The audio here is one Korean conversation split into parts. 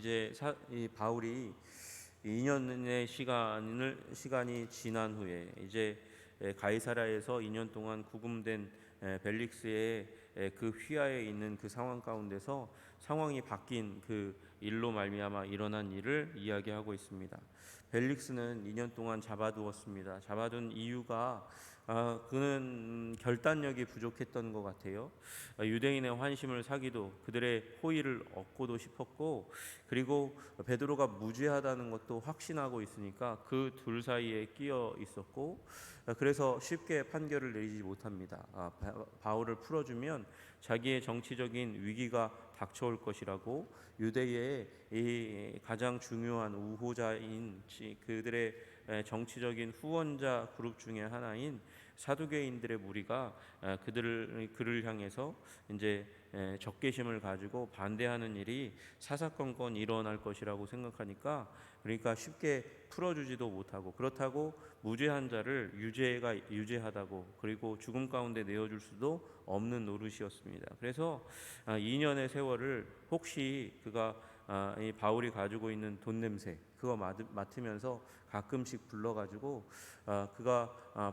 이 바울이 2년의 시간이 지난 후에 이제 가이사랴에서 2년 동안 구금된 벨릭스의 그 휘하에 있는 그 상황 가운데서 상황이 바뀐 그 일로 말미암아 일어난 일을 이야기하고 있습니다. 벨릭스는 2년 동안 잡아두었습니다. 잡아둔 이유가 그는 결단력이 부족했던 것 같아요. 유대인의 환심을 사기도 그들의 호의를 얻고도 싶었고, 그리고 베드로가 무죄하다는 것도 확신하고 있으니까 그 둘 사이에 끼어 있었고, 그래서 쉽게 판결을 내리지 못합니다. 바울을 풀어주면 자기의 정치적인 위기가 닥쳐올 것이라고, 유대의 이 가장 중요한 우호자인 그들의 정치적인 후원자 그룹 중에 하나인 사두개인들의 무리가 그를 향해서 이제 적개심을 가지고 반대하는 일이 사사건건 일어날 것이라고 생각하니까, 그러니까 쉽게 풀어주지도 못하고, 그렇다고 무죄한 자를 유죄하다고, 그리고 죽음 가운데 내어줄 수도 없는 노릇이었습니다. 그래서 2년의 세월을 혹시 이 바울이 가지고 있는 돈 냄새 그거 맡으면서 가끔씩 불러가지고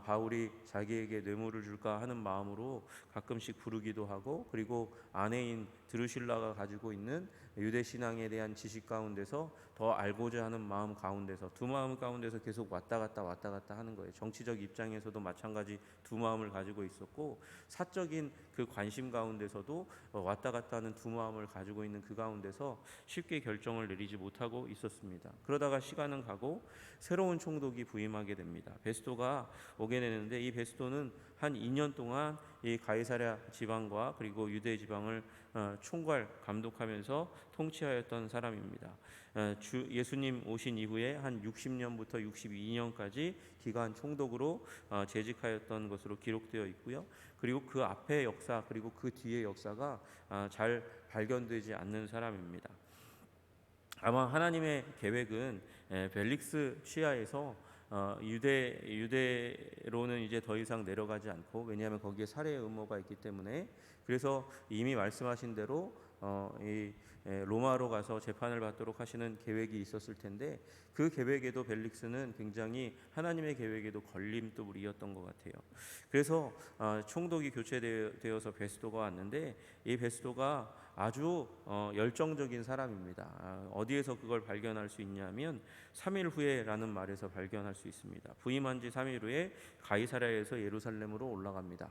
바울이 자기에게 뇌물을 줄까 하는 마음으로 가끔씩 부르기도 하고, 그리고 아내인 드루실라가 가지고 있는 유대 신앙에 대한 지식 가운데서 더 알고자 하는 마음 가운데서, 두 마음 가운데서 계속 왔다 갔다 하는 거예요. 정치적 입장에서도 마찬가지 두 마음을 가지고 있었고, 사적인 그 관심 가운데서도 왔다 갔다 하는 두 마음을 가지고 있는 그 가운데서 쉽게 결정을 내리지 못하고 있었습니다. 그러다가 시간은 가고 새로운 총독이 부임하게 됩니다. 베스토가 오게 되는데, 이 베스토는 한 2년 동안 이 가이사랴 지방과 그리고 유대 지방을 총괄 감독하면서 통치하였던 사람입니다. 예수님 오신 이후에 한 60년부터 62년까지 기간 총독으로 재직하였던 것으로 기록되어 있고요. 그리고 그 앞의 역사 그리고 그 뒤의 역사가 잘 발견되지 않는 사람입니다. 아마 하나님의 계획은 벨릭스 시야에서 유대로는 이제 더 이상 내려가지 않고, 왜냐하면 거기에 살해의 음모가 있기 때문에, 그래서 이미 말씀하신 대로 이 로마로 가서 재판을 받도록 하시는 계획이 있었을 텐데, 그 계획에도 벨릭스는 굉장히 하나님의 계획에도 걸림돌이었던 것 같아요. 그래서 총독이 교체되어서 베스도가 왔는데, 이 베스도가 아주 열정적인 사람입니다. 어디에서 그걸 발견할 수 있냐면 3일 후에라는 말에서 발견할 수 있습니다. 부임한 지 3일 후에 가이사랴에서 예루살렘으로 올라갑니다.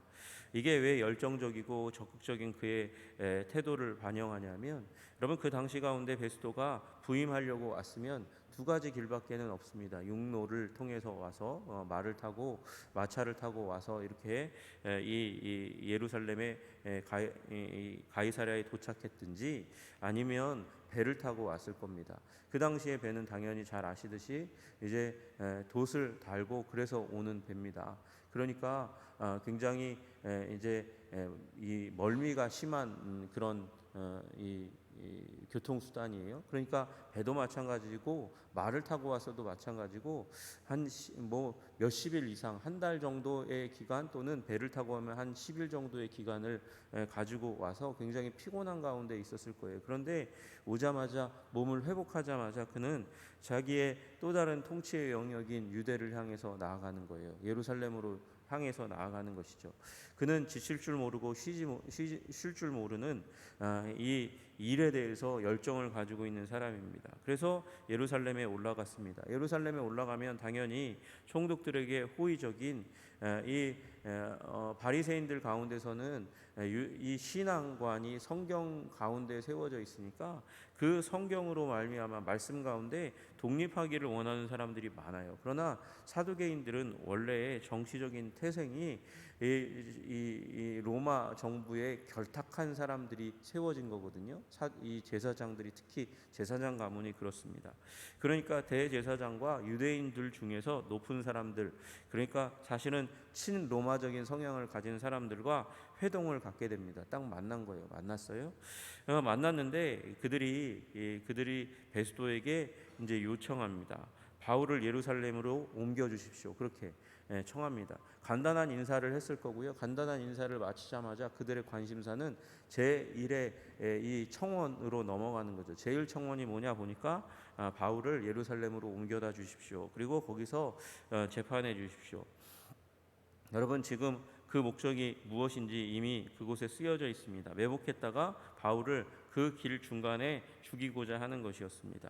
이게 왜 열정적이고 적극적인 그의 태도를 반영하냐면, 여러분, 그 당시 가운데 베스도가 부임하려고 왔으면 두 가지 길밖에는 없습니다. 육로를 통해서 와서 말을 타고 마차를 타고 와서 이렇게 이 예루살렘의 가이사랴에 도착했든지, 아니면 배를 타고 왔을 겁니다. 그 당시에 배는 당연히 잘 아시듯이 이제 돛을 달고 그래서 오는 배입니다. 그러니까 굉장히 이제 이 멀미가 심한 그런 이 교통수단이에요. 그러니까 배도 마찬가지고 말을 타고 와서도 마찬가지고, 한 몇십 일 이상, 한 달 정도의 기간, 또는 배를 타고 오면 한 10일 정도의 기간을 가지고 와서 굉장히 피곤한 가운데 있었을 거예요. 그런데 오자마자, 몸을 회복하자마자 그는 자기의 또 다른 통치의 영역인 유대를 향해서 나아가는 거예요. 예루살렘으로 향해서 나아가는 것이죠. 그는 지칠 줄 모르고 쉴 줄 모르는 이 일에 대해서 열정을 가지고 있는 사람입니다. 그래서 예루살렘에 올라갔습니다. 예루살렘에 올라가면 당연히 총독들에게 호의적인 이 바리새인들 가운데서는 이 신앙관이 성경 가운데 세워져 있으니까 그 성경으로 말미암아 말씀 가운데 독립하기를 원하는 사람들이 많아요. 그러나 사두개인들은 원래 정치적인 태생이 이 로마 정부에 결탁한 사람들이 세워진 거거든요. 이 제사장들이, 특히 제사장 가문이 그렇습니다. 그러니까 대제사장과 유대인들 중에서 높은 사람들, 그러니까 사실은 친로마적인 성향을 가진 사람들과 회동을 갖게 됩니다. 딱 만난 거예요. 만났어요. 만났는데 그들이 베스도에게 이제 요청합니다. 바울을 예루살렘으로 옮겨 주십시오. 그렇게 청합니다. 간단한 인사를 했을 거고요. 간단한 인사를 마치자마자 그들의 관심사는 제1의 이 청원으로 넘어가는 거죠. 제1청원이 뭐냐 보니까 바울을 예루살렘으로 옮겨다 주십시오. 그리고 거기서 재판해 주십시오. 여러분, 지금 그 목적이 무엇인지 이미 그곳에 쓰여져 있습니다. 매복했다가 바울을 그 길 중간에 죽이고자 하는 것이었습니다.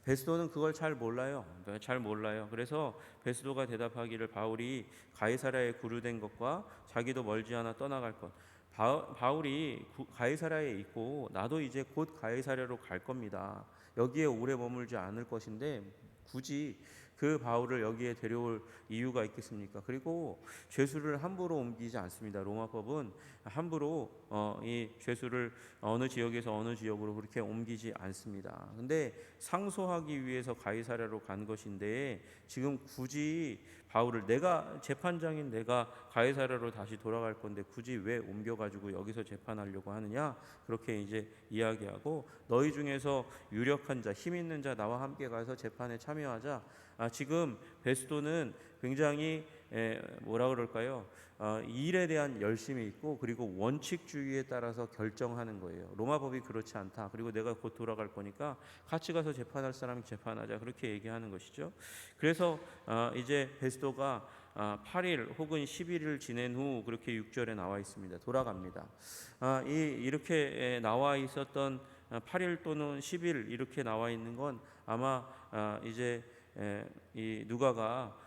베스도는 그걸 잘 몰라요. 그래서 베스도가 대답하기를 바울이 가이사랴에 구류된 것과 자기도 멀지 않아 떠나갈 것. 바울이 가이사랴에 있고 나도 이제 곧 가이사랴로 갈 겁니다. 여기에 오래 머물지 않을 것인데 굳이 그 바울을 여기에 데려올 이유가 있겠습니까? 그리고 죄수를 함부로 옮기지 않습니다. 로마법은 함부로 이 죄수를 어느 지역에서 어느 지역으로 그렇게 옮기지 않습니다. 근데 상소하기 위해서 가이사랴로 간 것인데 지금 굳이 바울을, 내가 재판장인 내가 가이사랴로 다시 돌아갈 건데 굳이 왜 옮겨가지고 여기서 재판하려고 하느냐, 그렇게 이제 이야기하고, 너희 중에서 유력한 자, 힘 있는 자 나와 함께 가서 재판에 참여하자. 지금 베스도는 굉장히 뭐라 그럴까요? 일에 대한 열심이 있고 그리고 원칙주의에 따라서 결정하는 거예요. 로마법이 그렇지 않다. 그리고 내가 곧 돌아갈 거니까 같이 가서 재판할 사람이 재판하자. 그렇게 얘기하는 것이죠. 그래서 이제 베스도가 8일 혹은 11일 지낸 후 그렇게 6절에 나와 있습니다. 돌아갑니다. 이렇게 나와 있었던 8일 또는 10일 이렇게 나와 있는 건 아마 이제 이 누가가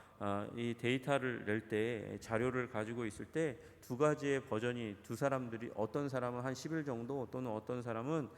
이 데이터를 낼 때, 자료를 가지고 있을 때 두 가지의 버전이, 두 사람들이, 어떤 사람은 한 10일 정도 또는 어떤 사람은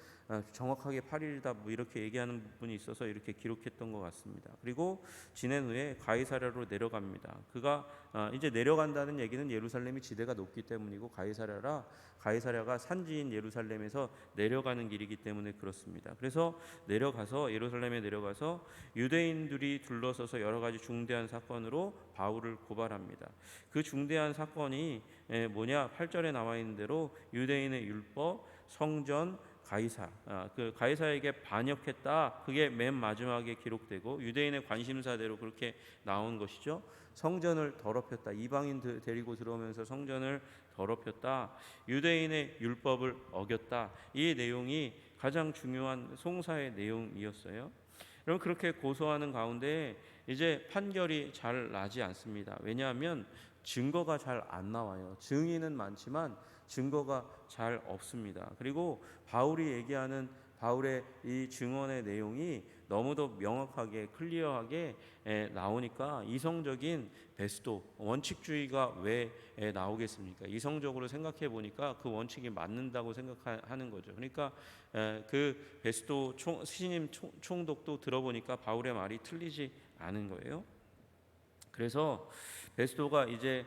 정확하게 8일이다 뭐 이렇게 얘기하는 부분이 있어서 이렇게 기록했던 것 같습니다. 그리고 지낸 후에 가이사랴로 내려갑니다. 그가 이제 내려간다는 얘기는 예루살렘이 지대가 높기 때문이고 가이사랴가 산지인 예루살렘에서 내려가는 길이기 때문에 그렇습니다. 그래서 예루살렘에 내려가서 유대인들이 둘러서서 여러 가지 중대한 사건으로 바울을 고발합니다. 그 중대한 사건이 뭐냐, 8절에 나와 있는 대로 유대인의 율법, 성전, 그 가이사에게 반역했다. 그게 맨 마지막에 기록되고 유대인의 관심사대로 그렇게 나온 것이죠. 성전을 더럽혔다. 이방인 데리고 들어오면서 성전을 더럽혔다. 유대인의 율법을 어겼다. 이 내용이 가장 중요한 송사의 내용이었어요. 여러분, 그렇게 고소하는 가운데 이제 판결이 잘 나지 않습니다. 왜냐하면 증거가 잘 안 나와요. 증인은 많지만 증거가 잘 없습니다. 그리고 바울이 얘기하는 바울의 이 증언의 내용이 너무도 명확하게 클리어하게 나오니까 이성적인 베스도, 원칙주의가 왜 나오겠습니까? 이성적으로 생각해 보니까 그 원칙이 맞는다고 생각하는 거죠. 그러니까 그 베스도 신임 총독도 들어보니까 바울의 말이 틀리지 않은 거예요. 그래서 베스도가 이제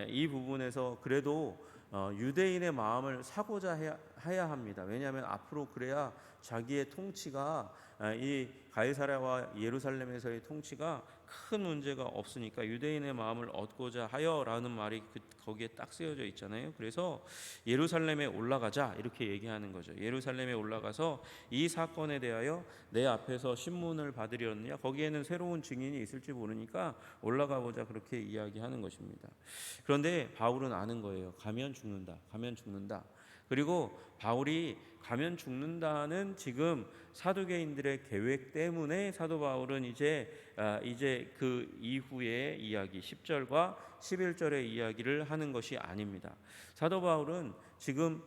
이 부분에서 그래도 유대인의 마음을 사고자 해야 합니다. 왜냐하면 앞으로 그래야 자기의 통치가, 이 가이사랴와 예루살렘에서의 통치가 큰 문제가 없으니까 유대인의 마음을 얻고자 하여라는 말이 거기에 딱 쓰여져 있잖아요. 그래서 예루살렘에 올라가자 이렇게 얘기하는 거죠. 예루살렘에 올라가서 이 사건에 대하여 내 앞에서 신문을 받으려느냐, 거기에는 새로운 증인이 있을지 모르니까 올라가 보자, 그렇게 이야기하는 것입니다. 그런데 바울은 아는 거예요. 가면 죽는다. 그리고 바울이 가면 죽는다는 지금 사두개인들의 계획 때문에 사도 바울은 이제 그 이후의 이야기 10절과 11절의 이야기를 하는 것이 아닙니다. 사도 바울은 지금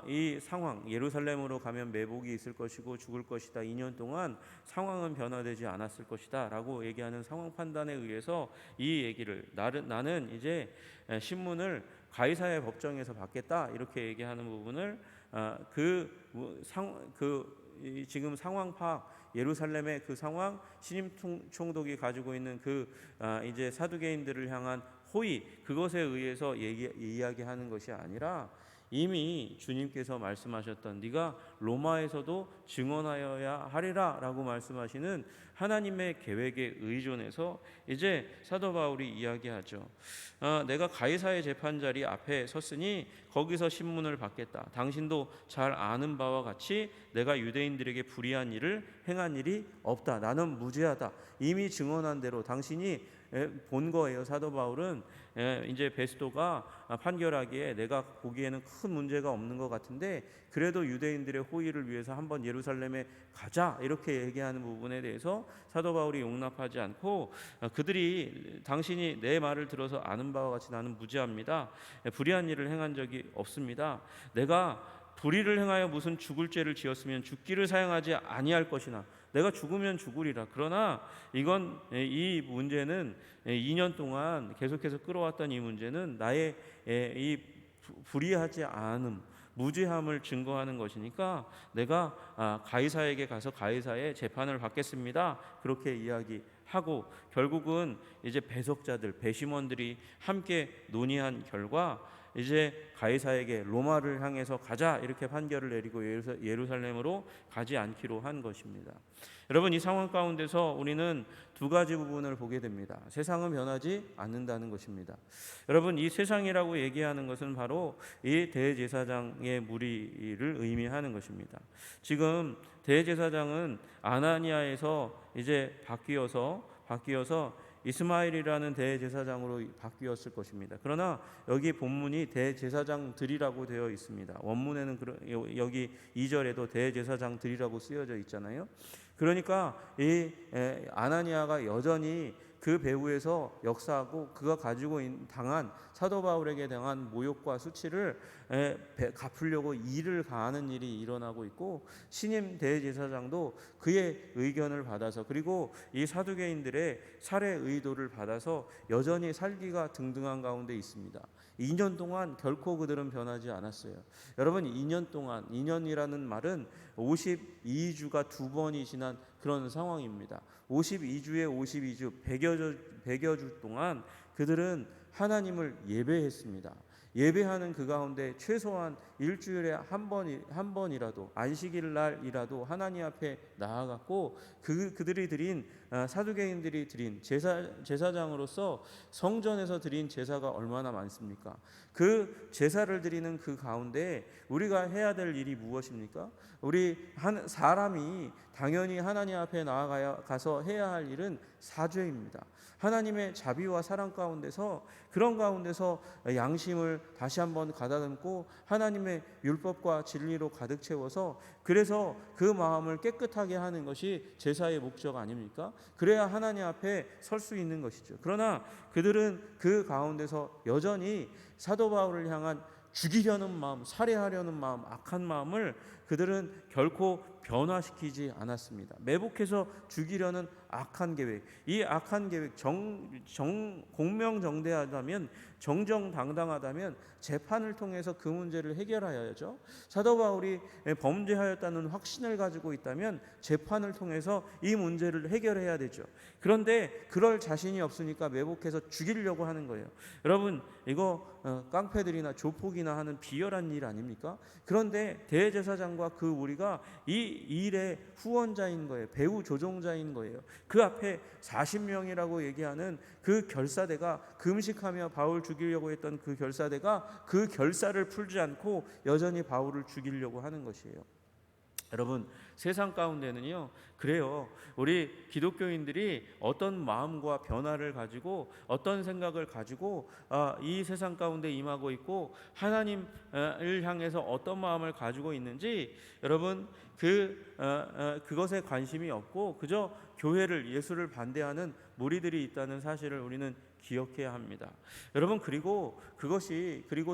이 상황, 예루살렘으로 가면 매복이 있을 것이고 죽을 것이다, 2년 동안 상황은 변화되지 않았을 것이다 라고 얘기하는 상황 판단에 의해서 이 얘기를, 나는 이제 신문을 가이사랴 법정에서 받겠다 이렇게 얘기하는 부분을 지금 상황 파악, 예루살렘의 그 상황, 신임 총독이 가지고 있는 이제 사두개인들을 향한 호의, 그것에 의해서 이야기하는 것이 아니라 이미 주님께서 말씀하셨던 네가 로마에서도 증언하여야 하리라 라고 말씀하시는 하나님의 계획에 의존해서 이제 사도 바울이 이야기하죠. 내가 가이사의 재판자리 앞에 섰으니 거기서 신문을 받겠다. 당신도 잘 아는 바와 같이 내가 유대인들에게 불의한 일을 행한 일이 없다. 나는 무죄하다. 이미 증언한 대로 당신이 본 거예요. 사도 바울은 이제 베스도가 판결하기에 내가 보기에는 큰 문제가 없는 것 같은데 그래도 유대인들의 호의를 위해서 한번 예루살렘에 가자 이렇게 얘기하는 부분에 대해서 사도 바울이 용납하지 않고 그들이 당신이 내 말을 들어서 아는 바와 같이 나는 무죄합니다. 불의한 일을 행한 적이 없습니다. 내가 불의를 행하여 무슨 죽을 죄를 지었으면 죽기를 사용하지 아니할 것이나 내가 죽으면 죽으리라. 그러나 이 문제는 2년 동안 계속해서 끌어왔던 이 문제는 나의 이 불의하지 않음, 무죄함을 증거하는 것이니까 내가 가이사에게 가서 가이사의 재판을 받겠습니다. 그렇게 이야기하고 결국은 이제 배석자들, 배심원들이 함께 논의한 결과 이제 가이사에게 로마를 향해서 가자 이렇게 판결을 내리고 예루살렘으로 가지 않기로 한 것입니다. 여러분, 이 상황 가운데서 우리는 두 가지 부분을 보게 됩니다. 세상은 변하지 않는다는 것입니다. 여러분, 이 세상이라고 얘기하는 것은 바로 이 대제사장의 무리를 의미하는 것입니다. 지금 대제사장은 아나니아에서 이제 바뀌어서 이스마엘이라는 대제사장으로 바뀌었을 것입니다. 그러나 여기 본문이 대제사장들이라고 되어 있습니다. 원문에는 여기 2절에도 대제사장들이라고 쓰여져 있잖아요. 그러니까 이 아나니아가 여전히 그 배후에서 역사하고 그가 가지고 당한 사도 바울에게 당한 모욕과 수치를 갚으려고 일을 가하는 일이 일어나고 있고 신임 대제사장도 그의 의견을 받아서 그리고 이 사두개인들의 살해 의도를 받아서 여전히 살기가 등등한 가운데 있습니다. 2년 동안 결코 그들은 변하지 않았어요. 여러분, 2년 동안, 2년이라는 말은 52주가 두 번이 지난 그런 상황입니다. 52주에 52주 100여 주 동안 그들은 하나님을 예배했습니다. 예배하는 그 가운데 최소한 일주일에 한 번이라도 안식일 날이라도 하나님 앞에 나아갔고 그들이 드린 사두개인들이 드린 제사장으로서 성전에서 드린 제사가 얼마나 많습니까? 그 제사를 드리는 그 가운데 우리가 해야 될 일이 무엇입니까? 우리 사람이 당연히 하나님 앞에 나아가서 해야 할 일은 사죄입니다. 하나님의 자비와 사랑 가운데서 그런 가운데서 양심을 다시 한번 가다듬고 하나님의 율법과 진리로 가득 채워서 그래서 그 마음을 깨끗하게 하는 것이 제사의 목적 아닙니까? 그래야 하나님 앞에 설 수 있는 것이죠. 그러나 그들은 그 가운데서 여전히 사도 바울을 향한 죽이려는 마음, 살해하려는 마음, 악한 마음을 그들은 결코 변화시키지 않았습니다. 매복해서 죽이려는 악한 계획, 이 악한 계획 공명정대하다면 정정당당하다면 재판을 통해서 그 문제를 해결해야죠. 사도 바울이 범죄하였다는 확신을 가지고 있다면 재판을 통해서 이 문제를 해결해야 되죠. 그런데 그럴 자신이 없으니까 매복해서 죽이려고 하는 거예요. 여러분, 이거 깡패들이나 조폭이나 하는 비열한 일 아닙니까? 그런데 대제사장과 그 우리가 이 일의 후원자인 거예요. 배후 조종자인 거예요. 그 앞에 40명이라고 얘기하는 그 결사대가 금식하며 바울 죽이려고 했던 그 결사대가 그 결사를 풀지 않고 여전히 바울을 죽이려고 하는 것이에요. 여러분, 세상 가운데는요, 그래요. 우리 기독교인들이 어떤 마음과 변화를 가지고 어떤 생각을 가지고 이 세상 가운데 임하고 있고 하나님을 향해서 어떤 마음을 가지고 있는지 여러분 그것에 관심이 없고 그저 교회를 예수를 반대하는 무리들이 있다는 사실을 우리는 기억해야 합니다. 여러분, 그리고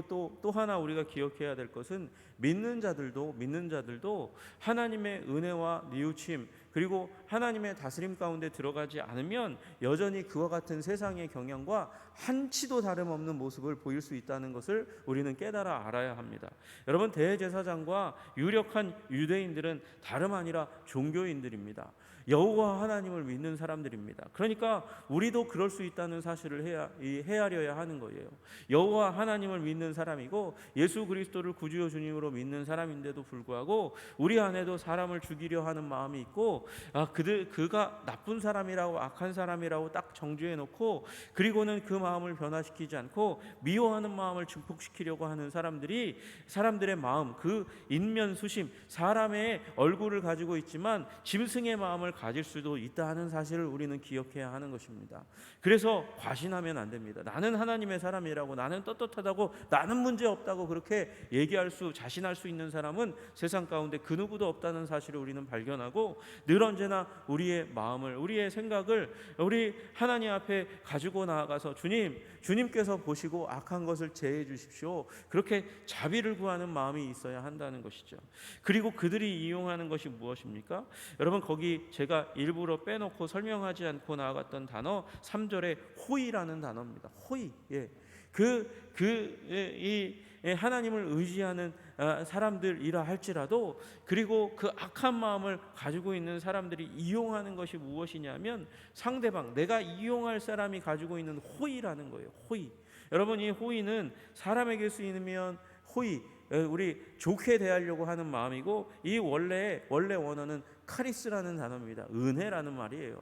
또 하나 우리가 기억해야 될 것은 믿는 자들도 하나님의 은혜와 뉘우침 그리고 하나님의 다스림 가운데 들어가지 않으면 여전히 그와 같은 세상의 경향과 한치도 다름없는 모습을 보일 수 있다는 것을 우리는 깨달아 알아야 합니다. 여러분, 대제사장과 유력한 유대인들은 다름 아니라 종교인들입니다. 여호와 하나님을 믿는 사람들입니다. 그러니까 우리도 그럴 수 있다는 사실을 헤아려야 하는 거예요. 여호와 하나님을 믿는 사람이고 예수 그리스도를 구주요 주님으로 믿는 사람인데도 불구하고 우리 안에도 사람을 죽이려 하는 마음이 있고 않고 그가 나쁜 사람이라고 악한 사람이라고 딱 정죄해 놓고 그리고는 그 마음을 변화시키지 않고 미워하는 마음을 증폭시키려고 하는 사람들의 마음, 그 인면수심, 사람의 얼굴을 가지고 있지만 짐승의 마음을 가질 수도 있다 하는 사실을 우리는 기억해야 하는 것입니다. 그래서 과신하면 안 됩니다. 나는 하나님의 사람이라고, 나는 떳떳하다고, 나는 문제 없다고 그렇게 자신할 수 있는 사람은 세상 가운데 그 누구도 없다는 사실을 우리는 발견하고 늘 언제나 우리의 마음을, 우리의 생각을 우리 하나님 앞에 가지고 나아가서 주님께서 보시고 악한 것을 제해 주십시오, 그렇게 자비를 구하는 마음이 있어야 한다는 것이죠. 그리고 그들이 이용하는 것이 무엇입니까? 여러분, 거기 제가 일부러 빼놓고 설명하지 않고 나아갔던 단어 3절에 호의라는 단어입니다. 호의. 이 하나님을 의지하는 사람들이라 할지라도, 그리고 그 악한 마음을 가지고 있는 사람들이 이용하는 것이 무엇이냐면 상대방, 내가 이용할 사람이 가지고 있는 호의라는 거예요. 호의. 여러분, 이 호의는 사람에게 쓰이면 호의, 우리 좋게 대하려고 하는 마음이고, 이 원래 원어는 카리스라는 단어입니다. 은혜라는 말이에요.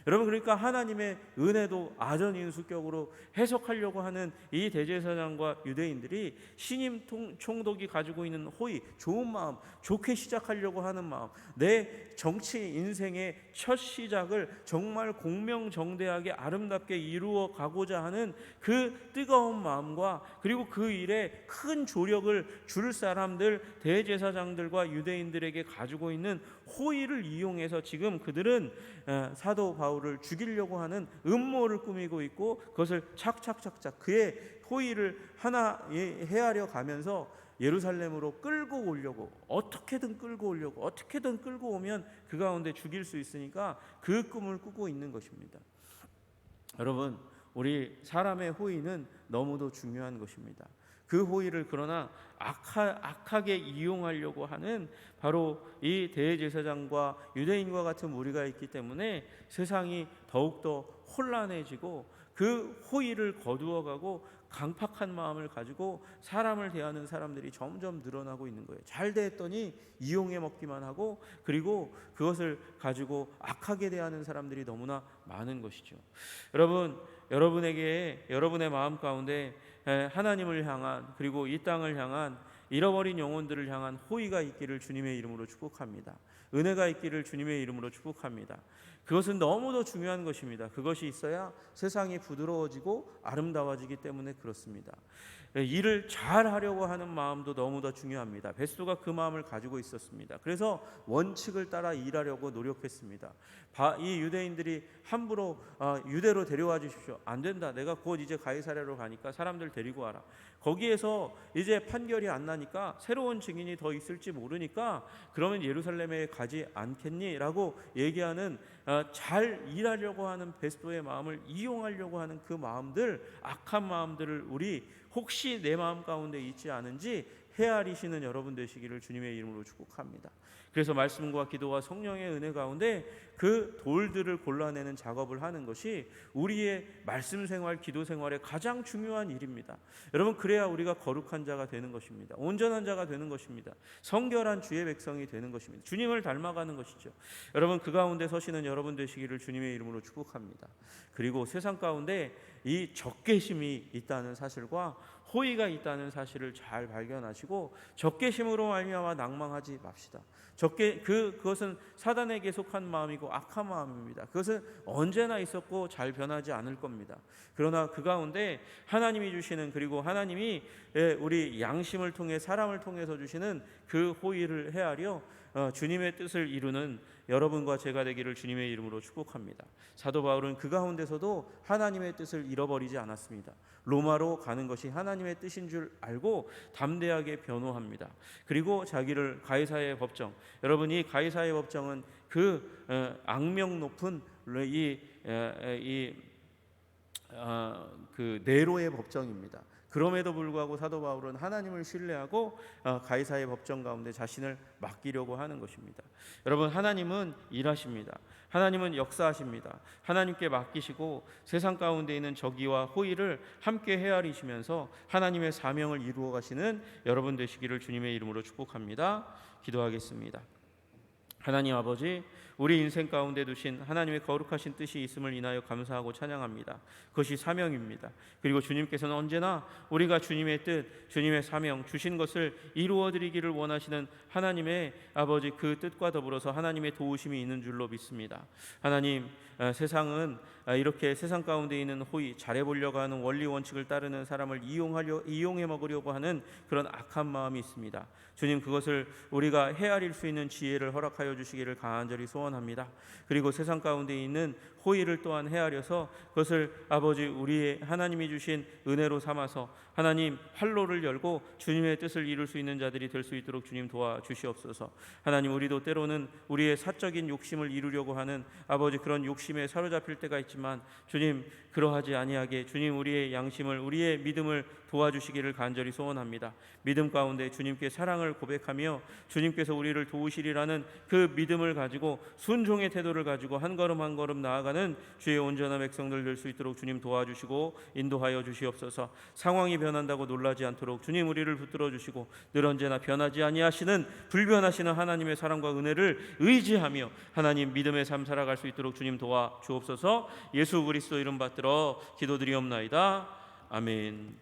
여러분, 그러니까 하나님의 은혜도 아전인수격으로 해석하려고 하는 이 대제사장과 유대인들이 신임 총독이 가지고 있는 호의, 좋은 마음, 좋게 시작하려고 하는 마음, 내 정치 인생의 첫 시작을 정말 공명정대하게 아름답게 이루어 가고자 하는 그 뜨거운 마음과, 그리고 그 일에 큰 조력을 줄 사람들, 대제사장들과 유대인들에게 가지고 있는 호의를 이용해서 지금 그들은 사도 바울을 죽이려고 하는 음모를 꾸미고 있고, 그것을 착착착착 그의 호의를 하나 헤아려 가면서 예루살렘으로 끌고 오려고, 어떻게든 끌고 오면 그 가운데 죽일 수 있으니까 그 꿈을 꾸고 있는 것입니다. 여러분, 우리 사람의 호의는 너무도 중요한 것입니다. 그 호의를 그러나 악하게 이용하려고 하는 바로 이 대제사장과 유대인과 같은 무리가 있기 때문에 세상이 더욱더 혼란해지고, 그 호의를 거두어가고 강팍한 마음을 가지고 사람을 대하는 사람들이 점점 늘어나고 있는 거예요. 잘 대했더니 이용해 먹기만 하고, 그리고 그것을 가지고 악하게 대하는 사람들이 너무나 많은 것이죠. 여러분, 여러분의 마음 가운데 하나님을 향한, 그리고 이 땅을 향한, 잃어버린 영혼들을 향한 호의가 있기를 주님의 이름으로 축복합니다. 은혜가 있기를 주님의 이름으로 축복합니다. 그것은 너무도 중요한 것입니다. 그것이 있어야 세상이 부드러워지고 아름다워지기 때문에 그렇습니다. 일을 잘 하려고 하는 마음도 너무도 중요합니다. 베스도가 그 마음을 가지고 있었습니다. 그래서 원칙을 따라 일하려고 노력했습니다. 이 유대인들이 함부로 유대로 데려와 주십시오. 안 된다. 내가 곧 이제 가이사랴로 가니까 사람들 데리고 와라. 거기에서 이제 판결이 안 나니까 새로운 증인이 더 있을지 모르니까 그러면 예루살렘에 가지 않겠니? 라고 얘기하는, 잘 일하려고 하는 베스도의 마음을 이용하려고 하는 그 마음들, 악한 마음들을 우리 혹시 내 마음 가운데 있지 않은지 헤아리시는 여러분 되시기를 주님의 이름으로 축복합니다. 그래서 말씀과 기도와 성령의 은혜 가운데 그 돌들을 골라내는 작업을 하는 것이 우리의 말씀 생활, 기도 생활의 가장 중요한 일입니다. 여러분, 그래야 우리가 거룩한 자가 되는 것입니다. 온전한 자가 되는 것입니다. 성결한 주의 백성이 되는 것입니다. 주님을 닮아가는 것이죠. 여러분, 그 가운데 서시는 여러분 되시기를 주님의 이름으로 축복합니다. 그리고 세상 가운데 이 적개심이 있다는 사실과 호의가 있다는 사실을 잘 발견하시고, 적개심으로 말미암아 낭망하지 맙시다. 그것은 사단에게 속한 마음이고 악한 마음입니다. 그것은 언제나 있었고 잘 변하지 않을 겁니다. 그러나 그 가운데 하나님이 주시는, 그리고 하나님이 우리 양심을 통해 사람을 통해서 주시는 그 호의를 헤아려 주님의 뜻을 이루는 여러분과 제가 되기를 주님의 이름으로 축복합니다. 사도 바울은 그 가운데서도 하나님의 뜻을 잃어버리지 않았습니다. 로마로 가는 것이 하나님의 뜻인 줄 알고 담대하게 변호합니다. 그리고 자기를 가이사의 법정, 여러분, 이 가이사의 법정은 그 악명 높은 그 네로의 법정입니다. 그럼에도 불구하고 사도 바울은 하나님을 신뢰하고 가이사의 법정 가운데 자신을 맡기려고 하는 것입니다. 여러분, 하나님은 일하십니다. 하나님은 역사하십니다. 하나님께 맡기시고 세상 가운데 있는 적의와 호의를 함께 헤아리시면서 하나님의 사명을 이루어 가시는 여러분 되시기를 주님의 이름으로 축복합니다. 기도하겠습니다. 하나님 아버지, 우리 인생 가운데 두신 하나님의 거룩하신 뜻이 있음을 인하여 감사하고 찬양합니다. 그것이 사명입니다. 그리고 주님께서는 언제나 우리가 주님의 뜻, 주님의 사명 주신 것을 이루어드리기를 원하시는 하나님의 아버지 그 뜻과 더불어서 하나님의 도우심이 있는 줄로 믿습니다. 하나님, 세상은 이렇게 세상 가운데 있는 호의, 잘해보려고 하는 원리 원칙을 따르는 사람을 이용해 먹으려고 하는 그런 악한 마음이 있습니다. 주님, 그것을 우리가 헤아릴 수 있는 지혜를 허락하여 주시기를 간절히 소원합니다. 그리고 세상 가운데 있는 호의를 또한 헤아려서 그것을 아버지 우리의 하나님이 주신 은혜로 삼아서 하나님 활로를 열고 주님의 뜻을 이룰 수 있는 자들이 될 수 있도록 주님 도와주시옵소서. 하나님, 우리도 때로는 우리의 사적인 욕심을 이루려고 하는 아버지 그런 욕심에 사로잡힐 때가 있지만 주님, 그러하지 아니하게 주님 우리의 양심을, 우리의 믿음을 도와주시기를 간절히 소원합니다. 믿음 가운데 주님께 사랑을 고백하며 주님께서 우리를 도우시리라는 그 믿음을 가지고 순종의 태도를 가지고 한 걸음 한 걸음 나아가는 주의 온전한 백성들 될 수 있도록 주님 도와주시고 인도하여 주시옵소서. 상황이 변한다고 놀라지 않도록 주님 우리를 붙들어 주시고 늘 언제나 변하지 아니하시는 불변하시는 하나님의 사랑과 은혜를 의지하며 하나님 믿음의 삶 살아갈 수 있도록 주님 도와 주옵소서. 예수 그리스도 이름 받들어 기도드리옵나이다. 아멘.